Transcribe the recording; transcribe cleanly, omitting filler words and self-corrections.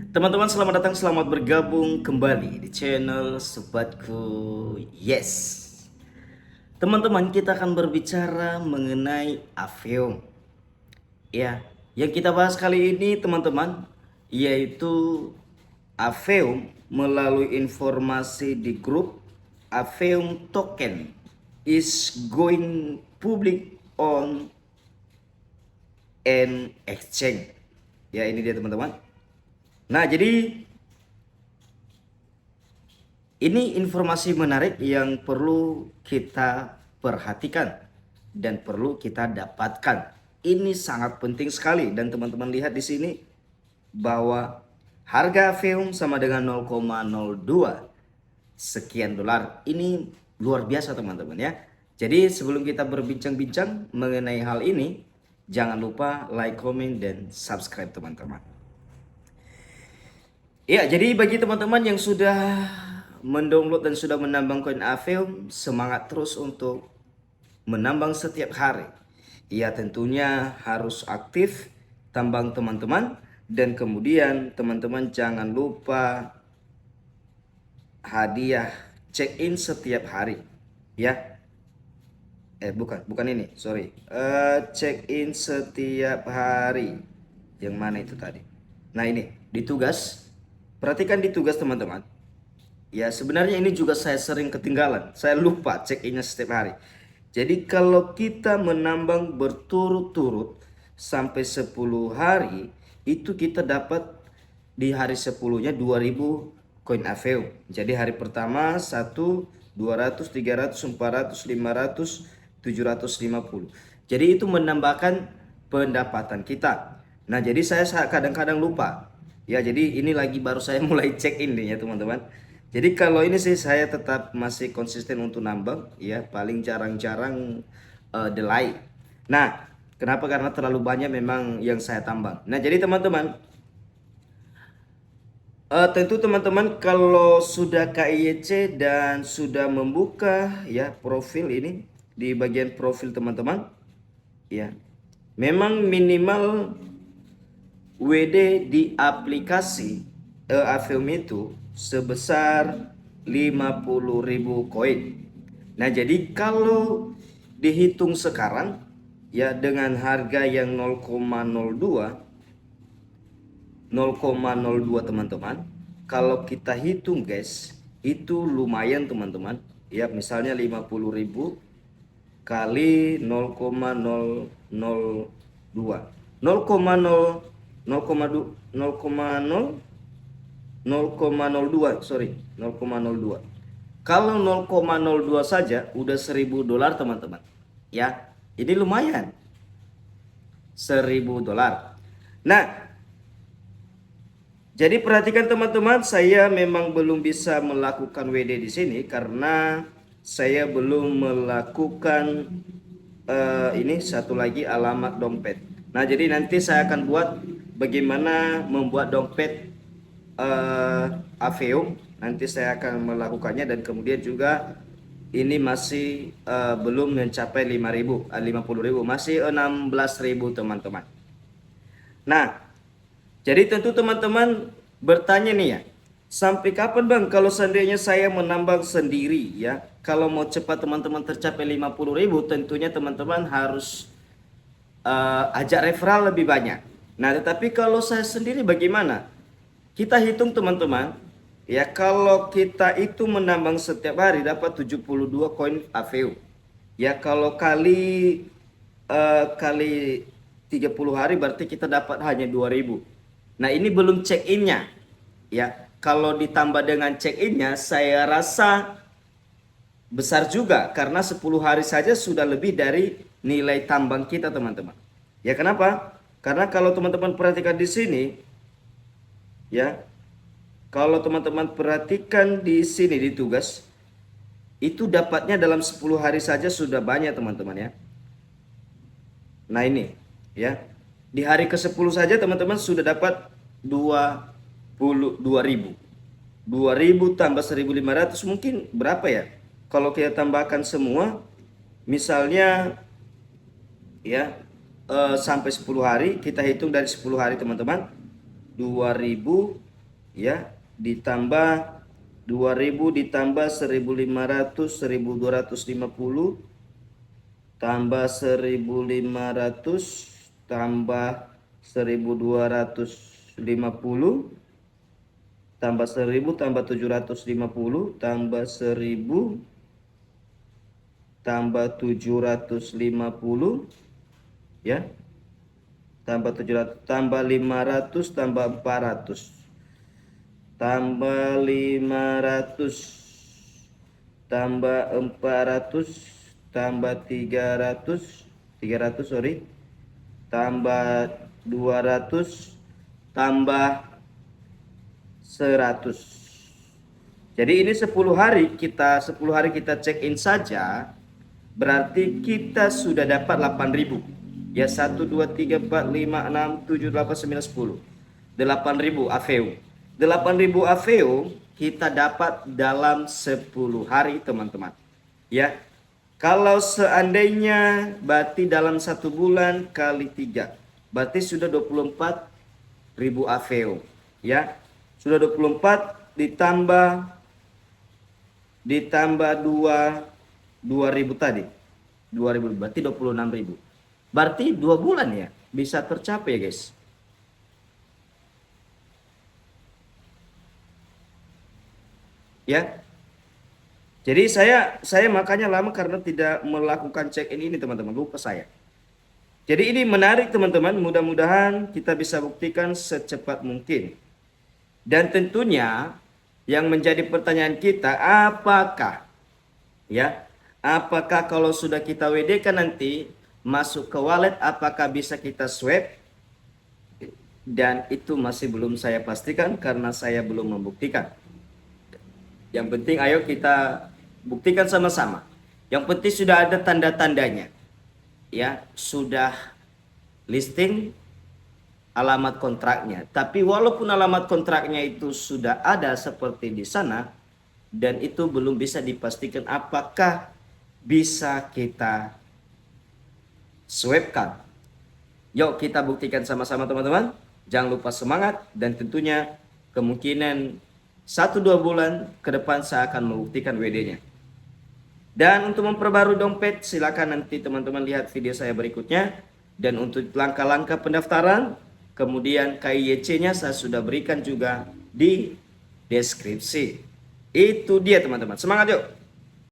Teman-teman selamat datang, selamat bergabung kembali di channel Sobatku. Yes. Teman-teman, kita akan berbicara mengenai Aviom. Ya, yang kita bahas kali ini teman-teman yaitu Aviom melalui informasi di grup Aviom token is going public on an exchange. Ya, ini dia teman-teman. Nah, jadi ini informasi menarik yang perlu kita perhatikan dan perlu kita dapatkan. Ini sangat penting sekali dan teman-teman lihat di sini bahwa harga Aviom sama dengan 0,02 sekian dolar. Ini luar biasa teman-teman ya. Jadi sebelum kita berbincang-bincang mengenai hal ini, jangan lupa like, comment, dan subscribe teman-teman. Ya, jadi bagi teman-teman yang sudah mendownload dan sudah menambang koin Aviom, semangat terus untuk menambang setiap hari. Ya, tentunya harus aktif tambang teman-teman, dan kemudian teman-teman jangan lupa hadiah check-in setiap hari. Ya. Bukan ini, sorry. Check-in setiap hari. Yang mana itu tadi? Nah, ini di tugas. Perhatikan di tugas teman-teman. Ya, sebenarnya ini juga saya sering ketinggalan. Saya lupa check-innya setiap hari. Jadi kalau kita menambang berturut-turut sampai 10 hari, itu kita dapat di hari 10-nya 2000 koin Aviom. Jadi hari pertama 1, 200, 300, 400, 500, 750. Jadi itu menambahkan pendapatan kita. Nah, jadi saya kadang-kadang lupa. Ya, jadi ini lagi baru saya mulai check in nih ya teman-teman. Jadi kalau ini sih saya tetap masih konsisten untuk nambang ya, paling jarang-jarang delay. Nah, kenapa? Karena terlalu banyak memang yang saya tambang. Nah, jadi teman-teman, tentu teman-teman kalau sudah KIYC dan sudah membuka ya profil ini, di bagian profil teman-teman ya, memang minimal WD di aplikasi Aviom itu sebesar 50.000 koin. Nah, jadi kalau dihitung sekarang ya dengan harga yang 0,02 teman-teman. Kalau kita hitung guys, itu lumayan teman-teman. Ya, misalnya 50.000 kali 0,002. 0,02, sorry, 0,02. Kalau 0,02 saja udah 1000 dolar teman-teman. Ya, ini lumayan. 1000 dolar. Nah, jadi perhatikan teman-teman, saya memang belum bisa melakukan WD di sini karena saya belum melakukan ini satu lagi alamat dompet. Nah, jadi nanti saya akan buat bagaimana membuat dompet Aviom. Nanti saya akan melakukannya dan kemudian juga ini masih belum mencapai 50.000, masih 16.000 teman-teman. Nah, jadi tentu teman-teman bertanya nih ya, sampai kapan bang kalau seandainya saya menambang sendiri ya? Kalau mau cepat teman-teman tercapai 50.000, tentunya teman-teman harus ajak referral lebih banyak. Nah, tetapi kalau saya sendiri bagaimana? Kita hitung teman-teman, ya kalau kita itu menambang setiap hari dapat 72 koin Aviom. Ya kalau kali 30 hari berarti kita dapat hanya 2000. Nah, ini belum check-innya. Ya, kalau ditambah dengan check-innya saya rasa besar juga karena 10 hari saja sudah lebih dari nilai tambang kita, teman-teman. Ya, kenapa? Karena kalau teman-teman perhatikan di sini, ya, kalau teman-teman perhatikan di sini di tugas, itu dapatnya dalam 10 hari saja sudah banyak, teman-teman ya. Nah, ini ya. Di hari ke-10 saja teman-teman sudah dapat 22.000. 2000 tambah 1500 mungkin berapa ya? Kalau kita tambahkan semua, misalnya ya sampai 10 hari, kita hitung dari 10 hari teman-teman, 2000 ya, ditambah 2000 ditambah 1500 1250 tambah 1500 tambah 1250 tambah 1000 tambah 750 tambah 1000 tambah 750 ya, tambah 700 tambah 500 tambah 400 tambah 500 tambah 400 tambah 300 sorry, tambah 200 tambah 100. Jadi ini 10 hari kita check in saja, berarti kita sudah dapat 8.000. Ya, 1 2 3 4 5 6 7 8 9 10. 8.000 AVO. 8.000 AVO kita dapat dalam 10 hari, teman-teman. Ya. Kalau seandainya berarti dalam 1 bulan kali 3, berarti sudah 24.000 AVO, ya. Sudah 24 ditambah 2.000 tadi. 2.000 berarti 26.000. Berarti 2 bulan ya bisa tercapai ya, guys. Ya. Jadi saya makanya lama karena tidak melakukan check in ini, teman-teman, lupa saya. Jadi ini menarik, teman-teman, mudah-mudahan kita bisa buktikan secepat mungkin. Dan tentunya yang menjadi pertanyaan kita, apakah kalau sudah kita WD kan nanti masuk ke wallet, apakah bisa kita swipe? Dan itu masih belum saya pastikan karena saya belum membuktikan. Yang penting ayo kita buktikan sama-sama. Yang penting sudah ada tanda-tandanya. Ya, sudah listing alamat kontraknya. Tapi walaupun alamat kontraknya itu sudah ada seperti di sana, dan itu belum bisa dipastikan apakah bisa kita swapkan. Yuk kita buktikan sama-sama, teman-teman. Jangan lupa semangat, dan tentunya kemungkinan 1-2 bulan ke depan saya akan membuktikan WD-nya. Dan untuk memperbarui dompet, silakan nanti teman-teman lihat video saya berikutnya. Dan untuk langkah-langkah pendaftaran, kemudian KIYC-nya saya sudah berikan juga di deskripsi. Itu dia, teman-teman. Semangat yuk!